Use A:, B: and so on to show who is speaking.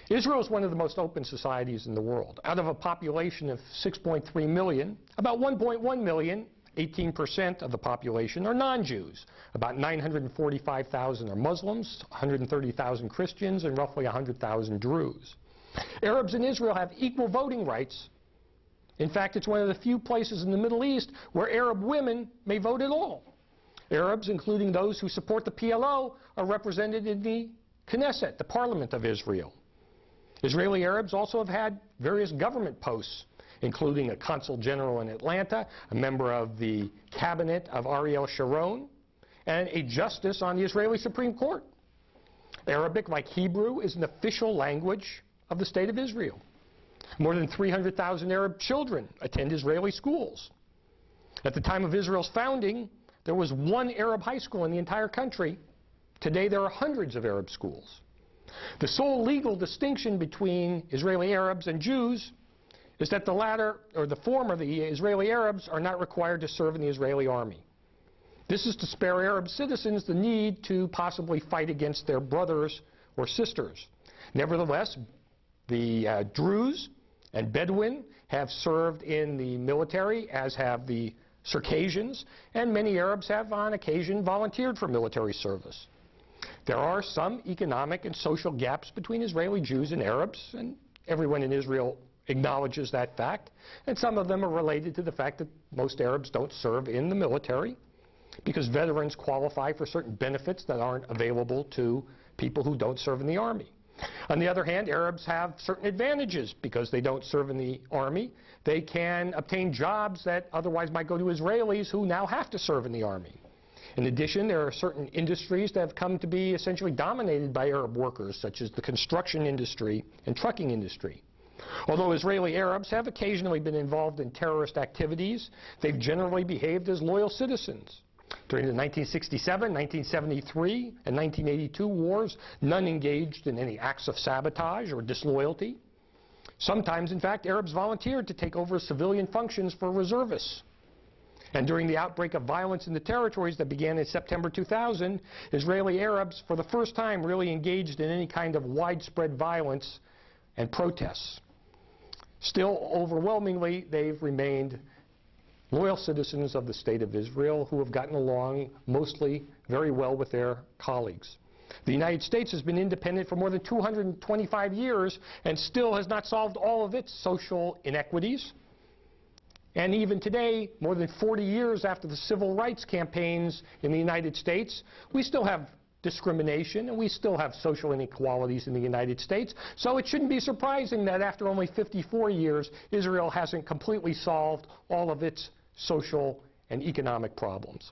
A: Israel is one of the most open societies in the world. Out of a population of 6.3 million, about 1.1 million, 18% of the population, are non-Jews. About 945,000 are Muslims, 130,000 Christians, and roughly 100,000 Druze. Arabs in Israel have equal voting rights. In fact, it's one of the few places in the Middle East where Arab women may vote at all. Arabs, including those who support the PLO, are represented in the Knesset, the Parliament of Israel. Israeli Arabs also have had various government posts, including a consul general in Atlanta, a member of the cabinet of Ariel Sharon, and a justice on the Israeli Supreme Court. Arabic, like Hebrew, is an official language of the State of Israel. More than 300,000 Arab children attend Israeli schools. At the time of Israel's founding, there was one Arab high school in the entire country. Today, there are hundreds of Arab schools. The sole legal distinction between Israeli Arabs and Jews is that the latter, or the former, the Israeli Arabs, are not required to serve in the Israeli army. This is to spare Arab citizens the need to possibly fight against their brothers or sisters. Nevertheless, the Druze and Bedouin have served in the military, as have the Circassians, and many Arabs have on occasion volunteered for military service. There are some economic and social gaps between Israeli Jews and Arabs, and everyone in Israel acknowledges that fact, and some of them are related to the fact that most Arabs don't serve in the military because veterans qualify for certain benefits that aren't available to people who don't serve in the army. On the other hand, Arabs have certain advantages because they don't serve in the army. They can obtain jobs that otherwise might go to Israelis who now have to serve in the army. In addition, there are certain industries that have come to be essentially dominated by Arab workers, such as the construction industry and trucking industry. Although Israeli Arabs have occasionally been involved in terrorist activities, they've generally behaved as loyal citizens. During the 1967, 1973, and 1982 wars, none engaged in any acts of sabotage or disloyalty. Sometimes, in fact, Arabs volunteered to take over civilian functions for reservists. And during the outbreak of violence in the territories that began in September 2000, Israeli Arabs, for the first time, really engaged in any kind of widespread violence and protests. Still, overwhelmingly, they've remained loyal citizens of the State of Israel who have gotten along mostly very well with their colleagues. The United States has been independent for more than 225 years and still has not solved all of its social inequities. And even today, more than 40 years after the civil rights campaigns in the United States, we still have discrimination and we still have social inequalities in the United States. So it shouldn't be surprising that after only 54 years, Israel hasn't completely solved all of its social and economic problems.